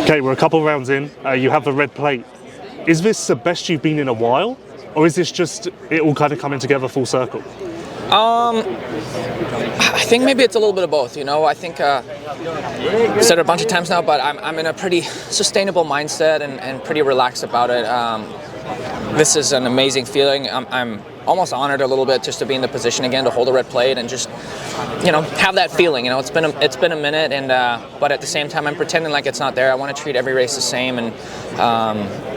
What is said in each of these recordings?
Okay, we're a couple rounds in. You have the red plate. Is this the best you've been in a while? Or is this just it all kind of coming together full circle? I think maybe it's a little bit of both, I think I've said it a bunch of times now, but I'm in a pretty sustainable mindset and pretty relaxed about it. This is an amazing feeling. I'm almost honored a little bit just to be in the position again to hold a red plate and just have that feeling. It's been a minute, and but at the same time I'm pretending like it's not there. I want to treat every race the same, and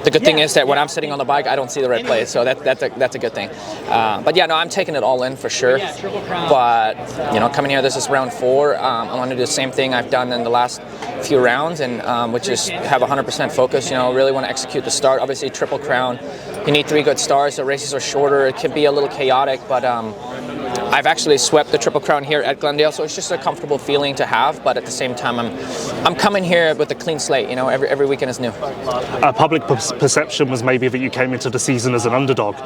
the good thing is that when I'm sitting on the bike I don't see the red plate, so that's a good thing. But yeah, no, I'm taking it all in for sure. But coming here, this is round 4. I want to do the same thing I've done in the last few rounds, and which is have 100% focus. Really want to execute the start. Obviously, Triple Crown, you need 3 good stars. The races are shorter. It can be a little chaotic, but I've actually swept the Triple Crown here at Glendale, so it's just a comfortable feeling to have. But at the same time, I'm coming here with a clean slate. Every weekend is new. Public perception was maybe that you came into the season as an underdog.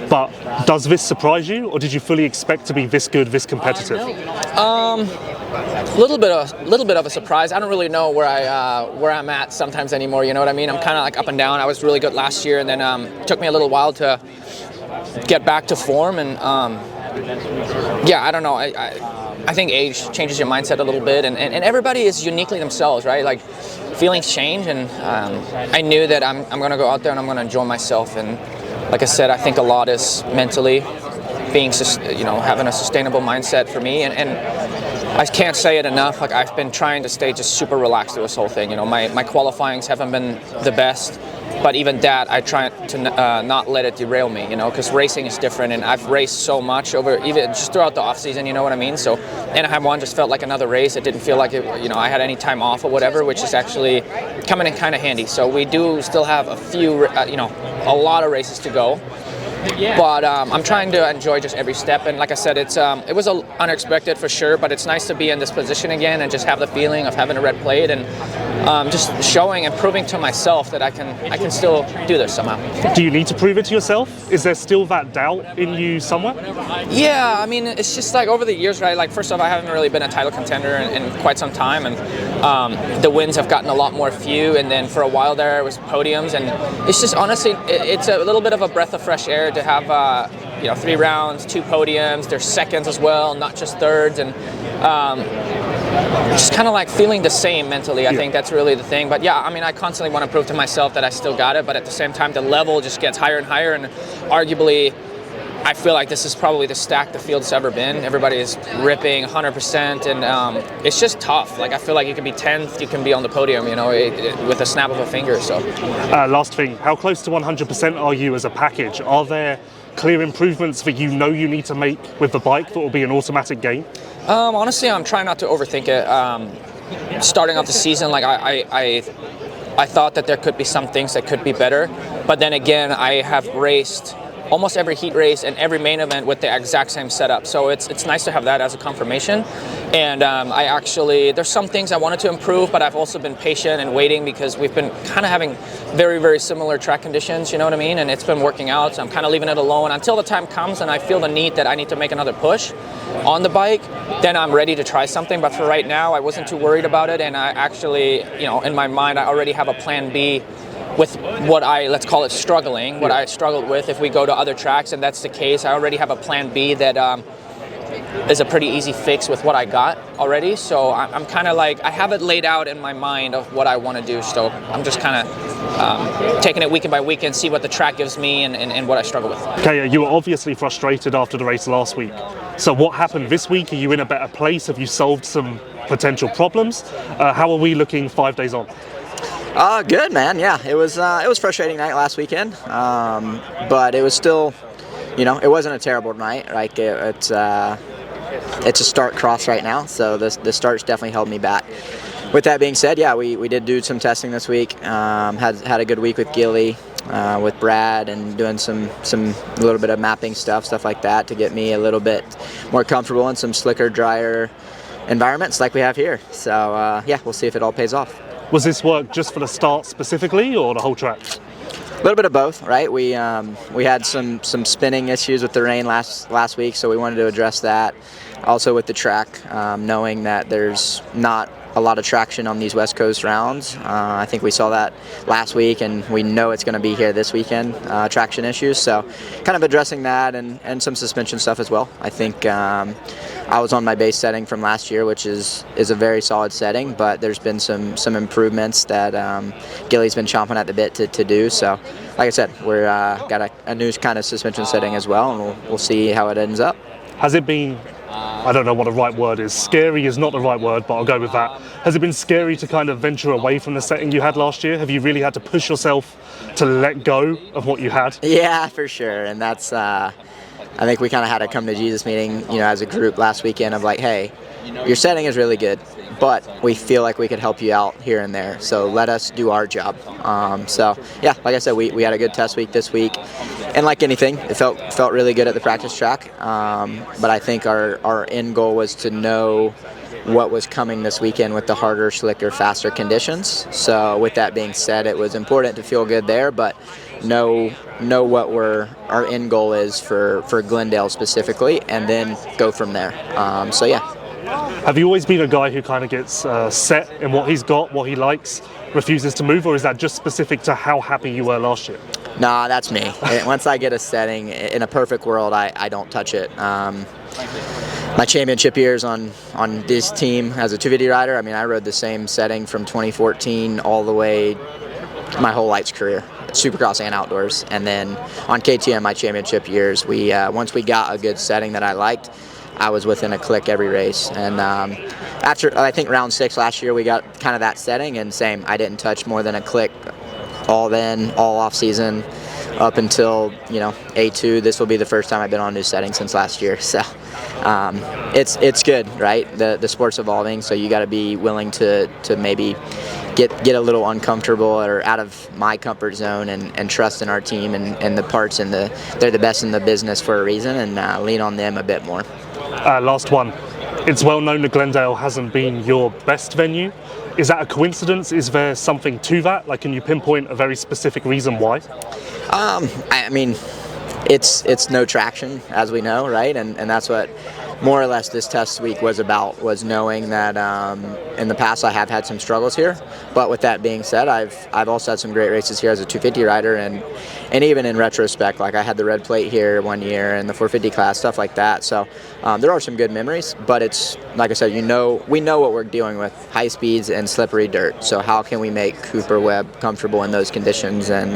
But does this surprise you, or did you fully expect to be this good, this competitive? Little bit of a surprise. I don't really know where I'm at sometimes anymore. You know what I mean? I'm kind of like up and down. I was really good last year, and then it took me a little while to get back to form. And I don't know. I think age changes your mindset a little bit, and everybody is uniquely themselves, right? Like feelings change, and I knew that I'm going to go out there and I'm going to enjoy myself. And like I said, I think a lot is mentally being, having a sustainable mindset for me, and I can't say it enough. Like I've been trying to stay just super relaxed through this whole thing. My qualifyings haven't been the best, but even that I try to not let it derail me. Because racing is different, and I've raced so much over even just throughout the off season. You know what I mean? So Anaheim 1 just felt like another race. It didn't feel like it. I had any time off or whatever, which is actually coming in kind of handy. So we do still have a few, a lot of races to go. But I'm trying to enjoy just every step, and like I said, it was unexpected for sure. But it's nice to be in this position again and just have the feeling of having a red plate and just showing and proving to myself that I can still do this somehow. Do you need to prove it to yourself? Is there still that doubt in you somewhere? Yeah, I mean, it's just like over the years, right? Like first off, I haven't really been a title contender in quite some time, and the wins have gotten a lot more few. And then for a while there, it was podiums, and it's just honestly, it's a little bit of a breath of fresh air to have 3 rounds, 2 podiums. There's seconds as well, not just thirds, and just kind of like feeling the same mentally. I think that's really the thing. But yeah, I mean, I constantly want to prove to myself that I still got it, but at the same time, the level just gets higher and higher, and arguably I feel like this is probably the stack the field's ever been. Everybody is ripping 100%, and it's just tough. Like I feel like you can be 10th, you can be on the podium, with a snap of a finger. So, last thing, how close to 100% are you as a package? Are there clear improvements that you need to make with the bike that will be an automatic gain? Honestly, I'm trying not to overthink it. Starting off the season, like I thought that there could be some things that could be better, but then again, I have raced almost every heat race and every main event with the exact same setup. So it's nice to have that as a confirmation. And there's some things I wanted to improve, but I've also been patient and waiting because we've been kind of having very, very similar track conditions, you know what I mean? And it's been working out, so I'm kind of leaving it alone until the time comes and I feel the need that I need to make another push on the bike. Then I'm ready to try something. But for right now, I wasn't too worried about it. And I actually, in my mind, I already have a plan B with what let's call it struggling, what I struggled with if we go to other tracks, and that's the case. I already have a plan B that is a pretty easy fix with what I got already. So I'm kind of like, I have it laid out in my mind of what I want to do. So I'm just kind of taking it weekend by weekend, see what the track gives me and what I struggle with. Okay, you were obviously frustrated after the race last week. So what happened this week? Are you in a better place? Have you solved some potential problems? How are we looking 5 days on? Good, man. Yeah, it was frustrating night last weekend, but it was still, it wasn't a terrible night. Like it's a start cross right now, so the starts definitely held me back. With that being said, yeah, we did do some testing this week. Had a good week with Gilly, with Brad, and doing some little bit of mapping stuff like that to get me a little bit more comfortable in some slicker, drier environments like we have here. So yeah, we'll see if it all pays off. Was this work just for the start specifically, or the whole track? A little bit of both, right? We had some spinning issues with the rain last week, so we wanted to address that. Also with the track, knowing that there's not a lot of traction on these West Coast rounds. I think we saw that last week, and we know it's going to be here this weekend, traction issues. So kind of addressing that and some suspension stuff as well. I think I was on my base setting from last year, which is a very solid setting, but there's been some improvements that Gilly's been chomping at the bit to do. So like I said, we're got a new kind of suspension setting as well, and we'll see how it ends up. Has it been, I don't know what the right word is, scary is not the right word, but I'll go with that. Has it been scary to kind of venture away from the setting you had last year? Have you really had to push yourself to let go of what you had? Yeah, for sure. And that's, I think we kind of had a come to Jesus meeting, as a group last weekend of like, hey, your setting is really good, but we feel like we could help you out here and there. So let us do our job. So yeah, like I said, we had a good test week this week, and like anything, it felt really good at the practice track. But I think our end goal was to know what was coming this weekend with the harder, slicker, faster conditions. So with that being said, it was important to feel good there, but know what our end goal is for Glendale specifically, and then go from there. So yeah. Have you always been a guy who kind of gets set in what he's got, what he likes, refuses to move, or is that just specific to how happy you were last year? Nah, that's me. Once I get a setting, in a perfect world, I don't touch it. My championship years on this team as a 250 rider, I rode the same setting from 2014 all the way my whole lights career, Supercross and outdoors. And then on KTM, my championship years, once we got a good setting that I liked, I was within a click every race. And after, I think, round 6 last year, we got kind of that setting, and same, I didn't touch more than a click all off season up until A2. This will be the first time I've been on a new setting since last year. So it's good, right? The sport's evolving, so you got to be willing to maybe get a little uncomfortable or out of my comfort zone and trust in our team and the parts, and they're the best in the business for a reason, and lean on them a bit more. Last one. It's well known that Glendale hasn't been your best venue. Is that a coincidence? Is there something to that? Like, can you pinpoint a very specific reason why? It's no traction, as we know, right? And that's what more or less this test week was about, was knowing that in the past I have had some struggles here. But with that being said, I've also had some great races here as a 250 rider, and even in retrospect, like I had the red plate here one year and the 450 class, stuff like that. So there are some good memories, but it's, like I said, we know what we're dealing with, high speeds and slippery dirt. So how can we make Cooper Webb comfortable in those conditions? And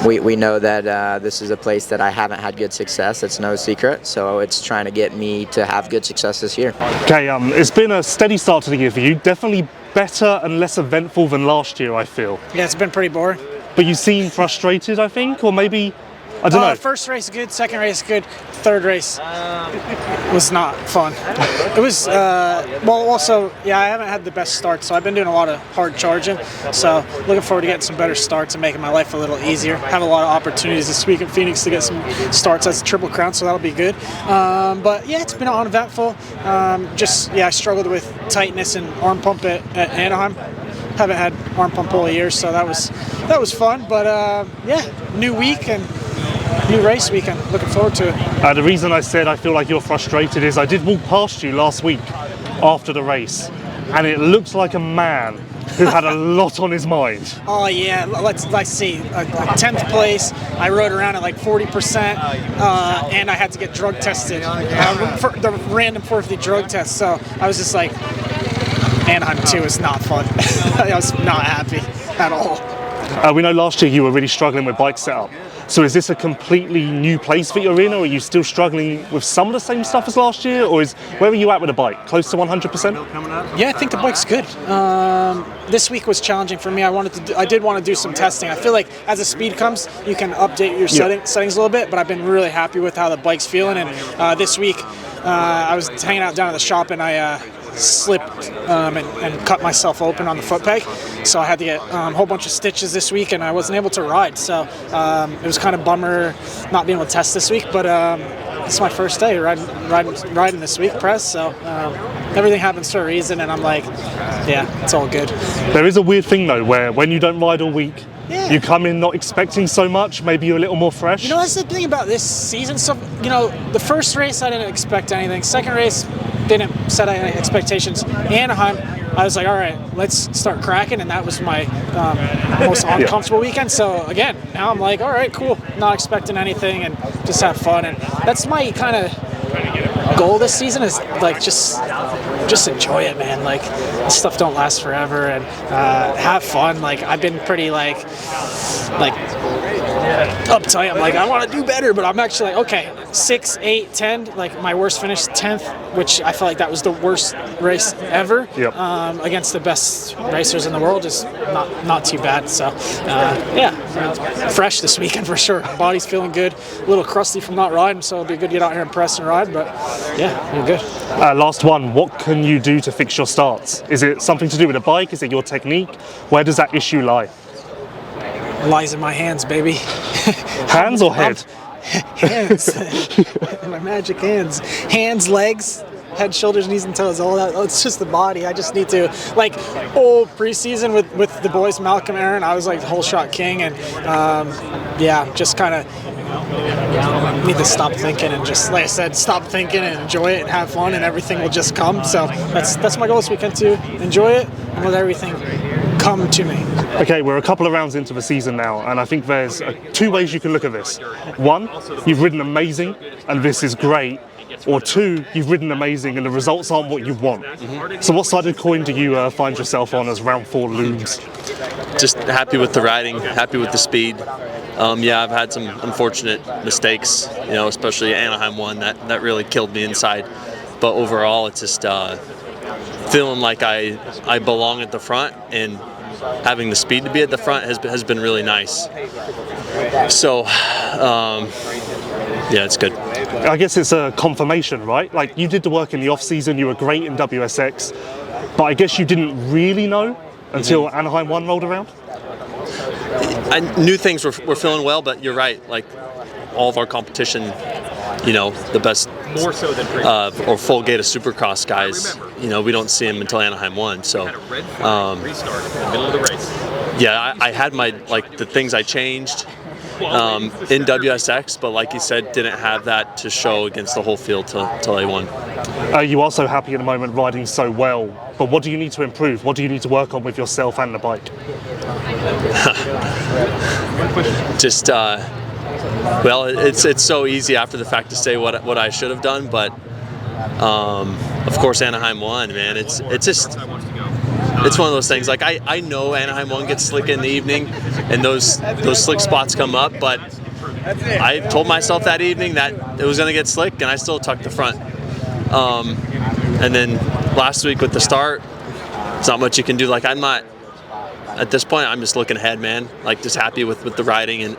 we know that this is a place that I haven't had good success. It's no secret. So it's trying to get me to have good success this year. Okay, it's been a steady start to the year for you. Definitely better and less eventful than last year, I feel. Yeah, it's been pretty boring. But you seem frustrated, I think, or maybe, I don't know. First race good, second race good, third race was not fun. It was, also, yeah, I haven't had the best start, so I've been doing a lot of hard charging. So looking forward to getting some better starts and making my life a little easier. Have a lot of opportunities this week in Phoenix to get some starts as a Triple Crown, so that'll be good. But yeah, it's been uneventful. I struggled with tightness and arm pump at Anaheim. Haven't had arm pump all year, so that was fun. But new week and new race weekend. Looking forward to it. The reason I said I feel like you're frustrated is I did walk past you last week after the race, and it looked like a man who had a lot on his mind. Oh yeah, let's see. 10th place. I rode around at like 40%, and I had to get drug tested for the random 450 drug test. So I was just like, Anaheim 2 is not fun. I was not happy at all. We know last year you were really struggling with bike setup. So is this a completely new place that you're in, or are you still struggling with some of the same stuff as last year, or where are you at with the bike? Close to 100%? Yeah, I think the bike's good. This week was challenging for me. I did want to do some testing. I feel like as the speed comes, you can update your settings a little bit, but I've been really happy with how the bike's feeling. And this week, I was hanging out down at the shop, and I slipped and cut myself open on the foot peg, so I had to get a whole bunch of stitches this week, and I wasn't able to ride, so it was kind of bummer not being able to test this week, but it's my first day riding this week press, so everything happens for a reason, and I'm like, yeah, it's all good. There is a weird thing though, where when you don't ride all week, yeah, you come in not expecting so much, maybe you're a little more fresh. You know, that's the thing about this season. So, you know, the first race I didn't expect anything. Second race didn't set any expectations. Anaheim, I was like, all right, let's start cracking, and that was my most uncomfortable weekend. So again, now I'm like, all right, cool, not expecting anything and just have fun, and that's my kind of goal this season is like just enjoy it, man. Like, this stuff don't last forever, and have fun. Like, I've been pretty like uptight. I'm like, I want to do better, but I'm actually like, okay, 6, 8, 10. Like, my worst finish 10th, which I felt like that was the worst race ever. Yep. Against the best racers in the world is not too bad. So yeah, fresh this weekend for sure. Body's feeling good. A little crusty from not riding, so it'll be good to get out here and press and ride. But yeah, we're good. Last one. What can you do to fix your starts? Is it something to do with the bike? Is it your technique? Where does that issue lie? Lies in my hands, baby. Hands or head? Hands. My magic hands. Hands, legs, head, shoulders, knees, and toes. All that. It's just the body. I just need to, like, preseason with the boys, Malcolm, Aaron. I was like the whole shot king, and yeah, just kind of need to stop thinking and just, like I said, stop thinking and enjoy it and have fun, and everything will just come. So that's my goal this weekend, to enjoy it and let everything come to me. Okay, we're a couple of rounds into the season now, and I think there's 2 ways you can look at this. 1, you've ridden amazing, and this is great. Or 2, you've ridden amazing, and the results aren't what you want. So what side of the coin do you find yourself on as round 4 looms? Just happy with the riding, happy with the speed. Yeah, I've had some unfortunate mistakes, you know, especially Anaheim 1, that really killed me inside. But overall, it's just feeling like I belong at the front, and having the speed to be at the front has been really nice. So, yeah, it's good. I guess it's a confirmation, right? Like, you did the work in the off season, you were great in WSX, but I guess you didn't really know until Anaheim 1 rolled around? I knew things were feeling well, but you're right. Like, all of our competition, you know, the best or full gate of Supercross guys, you know, we don't see them until Anaheim 1. So, yeah, I had my, like, the things I changed in WSX, but like you said, didn't have that to show against the whole field till A1. You are so happy at the moment, riding so well, but what do you need to improve? What do you need to work on with yourself and the bike? Just, well, it's so easy after the fact to say what I should have done, but of course Anaheim 1, man, it's just, it's one of those things. Like, I know Anaheim 1 gets slick in the evening, and those slick spots come up, but I told myself that evening that it was going to get slick, and I still tucked the front. And then last week with the start, there's not much you can do. Like, I'm not, at this point, I'm just looking ahead, man. Like, just happy with the riding and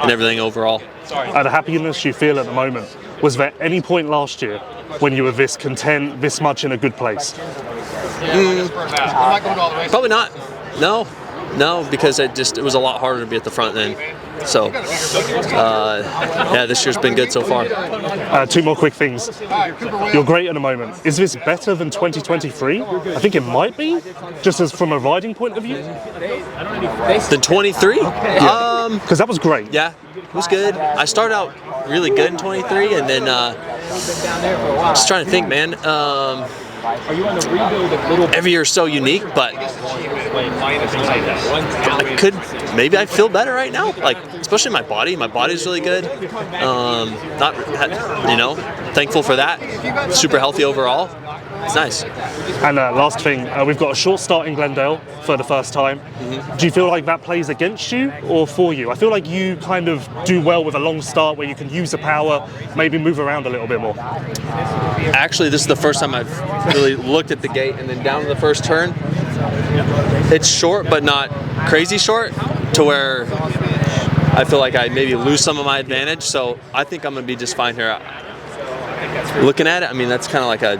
everything overall. The happiness you feel at the moment, was there any point last year when you were this content, this much in a good place? Probably not. No, because it was a lot harder to be at the front then. So, yeah, this year's been good so far. 2 more quick things. You're great at the moment. Is this better than 2023? I think it might be, just as from a riding point of view. Than 23? Because that was great. Yeah, it was good. I started out really good in 23, and then just trying to think, man. Every year is so unique, but maybe I feel better right now. Like, especially my body. My body's really good. Thankful for that. Super healthy overall. It's nice. And last thing, we've got a short start in Glendale for the first time. Do you feel like that plays against you or for you? I feel like you kind of do well with a long start where you can use the power, maybe move around a little bit more. Actually, this is the first time I've really looked at the gate, and then down to the first turn. It's short, but not crazy short, to where I feel like I maybe lose some of my advantage. So I think I'm going to be just fine here. Looking at it, I mean, that's kind of like a,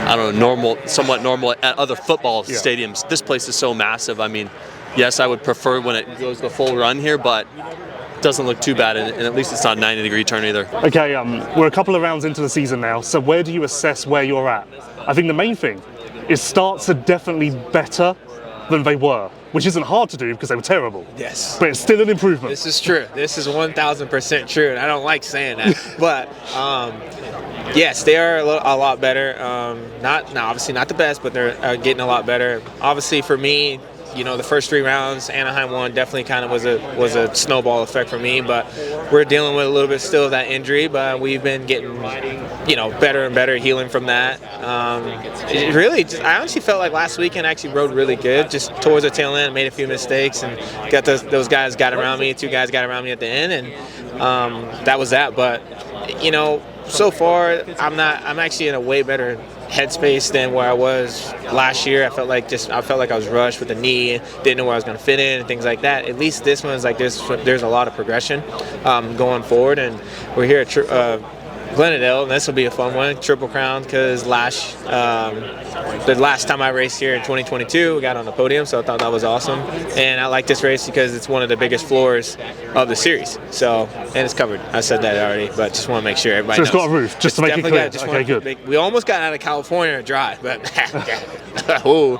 I don't know, somewhat normal at other football stadiums. This place is so massive. I mean, yes, I would prefer when it goes the full run here, but doesn't look too bad, and at least it's not a 90-degree turn either. Okay, we're a couple of rounds into the season now, so where do you assess where you're at? I think the main thing is starts are definitely better than they were, which isn't hard to do because they were terrible. Yes. But it's still an improvement. This is true. This is 1,000% true, and I don't like saying that. But yes, they are a lot better. Obviously not the best, but they're getting a lot better. Obviously, for me, the first 3 rounds, Anaheim 1 definitely kind of was a snowball effect for me. But we're dealing with a little bit still of that injury, but we've been getting, better and better, healing from that. It really, I honestly felt like last weekend I actually rode really good, just towards the tail end, made a few mistakes, and got those guys got around me, 2 guys got around me at the end, and that was that. But, so far, I'm actually in a way better headspace than where I was last year. I felt like I was rushed with the knee, didn't know where I was going to fit in and things like that. At least this one's like there's a lot of progression going forward, and we're here at Glendale, and this will be a fun one, Triple Crown, because the last time I raced here in 2022, we got on the podium, so I thought that was awesome. And I like this race because it's one of the biggest floors of the series. So, and it's covered. I said that already, but just want to make sure everybody knows. So it's got a roof, just to make it clear. Okay, good. We almost got out of California dry, but ooh.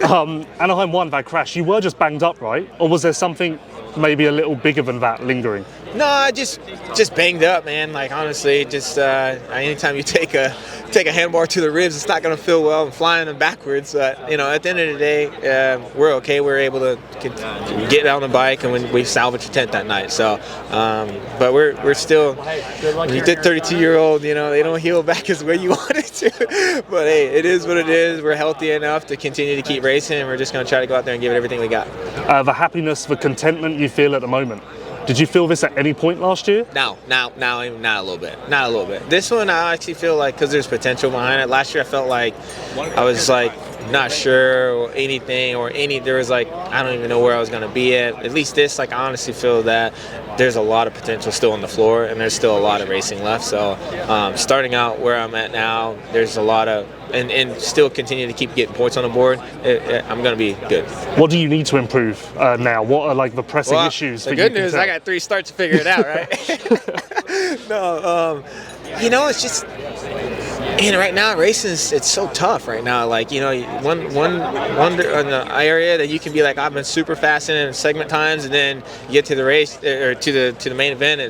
Anaheim 1, that crash, you were just banged up, right? Or was there something maybe a little bigger than that lingering? No, I just banged up, man. Like, honestly, anytime you take a handbar to the ribs, it's not going to feel well and flying them backwards. But, at the end of the day, we're okay. We're able to get on the bike, and we salvaged a tent that night. So, but we're still, when you did 32-year-old, they don't heal back as well you wanted to. But, hey, it is what it is. We're healthy enough to continue to keep racing, and we're just going to try to go out there and give it everything we got. The happiness, the contentment you feel at the moment. Did you feel this at any point last year? No, not a little bit. Not a little bit. This one, I actually feel like, because there's potential behind it. Last year, I felt like I was not sure or anything there was I don't even know where I was going to be at least this, I honestly feel that there's a lot of potential still on the floor, and there's still a lot of racing left. So starting out where I'm at now, there's a lot of, and still continue to keep getting points on the board, I'm going to be good. What do you need to improve now? What are the pressing issues? The good news, I got 3 starts to figure it out, right? No, it's just, right now racing it's so tough right now. One area that you can be like, I've been super fast in segment times, and then you get to the race or to the main event,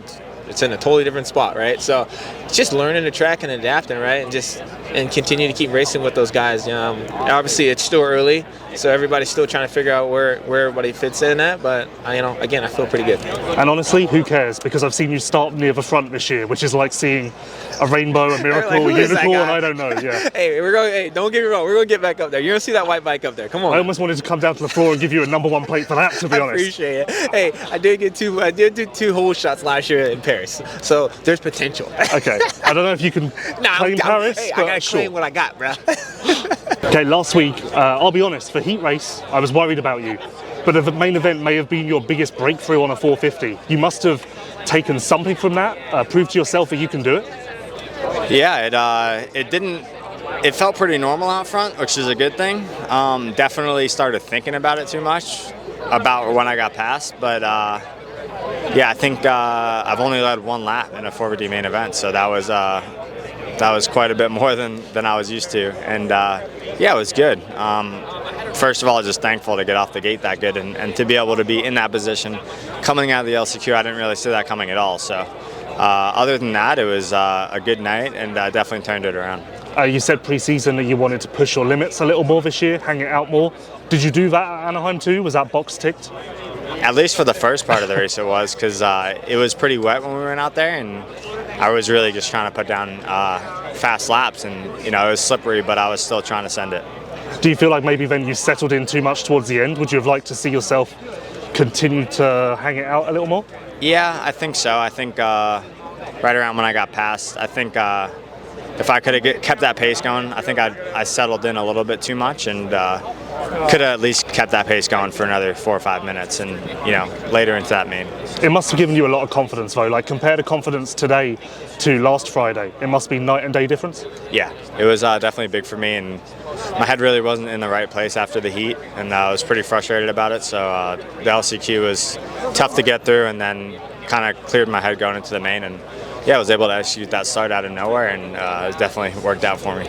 it's in a totally different spot, right? So it's just learning the track and adapting, right? And continue to keep racing with those guys. Obviously it's still early, so everybody's still trying to figure out where everybody fits in at. But again, I feel pretty good. And honestly, who cares? Because I've seen you start near the front this year, which is like seeing a rainbow, a miracle, a unicorn. I don't know. Yeah. Hey, don't get me wrong. We're gonna get back up there. You're gonna see that white bike up there. Come on. I almost wanted to come down to the floor and give you a #1 plate for that. To be honest. I appreciate it. Hey, I did do 2 whole shots last year in Paris, so there's potential. Okay. I don't know if you can claim Paris. Hey, I gotta claim what I got, bro. Okay, last week, I'll be honest, for heat race, I was worried about you. But the main event may have been your biggest breakthrough on a 450. You must have taken something from that, proved to yourself that you can do it. Yeah, it felt pretty normal out front, which is a good thing. Definitely started thinking about it too much, about when I got past. But I think I've only led 1 lap in a 450 main event, so that was quite a bit more than I was used to. And it was good. First of all, just thankful to get off the gate that good and to be able to be in that position. Coming out of the LCQ, I didn't really see that coming at all. So other than that, it was a good night, and definitely turned it around. You said pre-season that you wanted to push your limits a little more this year, hang it out more. Did you do that at Anaheim too? Was that box ticked? At least for the first part of the race it was, because it was pretty wet when we went out there, and I was really just trying to put down fast laps, and it was slippery, but I was still trying to send it. Do you feel like maybe then you settled in too much towards the end? Would you have liked to see yourself continue to hang it out a little more? Yeah, I think so. I think right around when I got past, I think if I could have kept that pace going, I think I settled in a little bit too much, and could have at least kept that pace going for another 4 or 5 minutes, and later into that main. It must have given you a lot of confidence, though. Like, compare the confidence today to last Friday. It must be night and day difference. Yeah, it was definitely big for me, and my head really wasn't in the right place after the heat, and I was pretty frustrated about it. So the LCQ was tough to get through, and then kind of cleared my head going into the main, and I was able to execute that start out of nowhere, and it definitely worked out for me.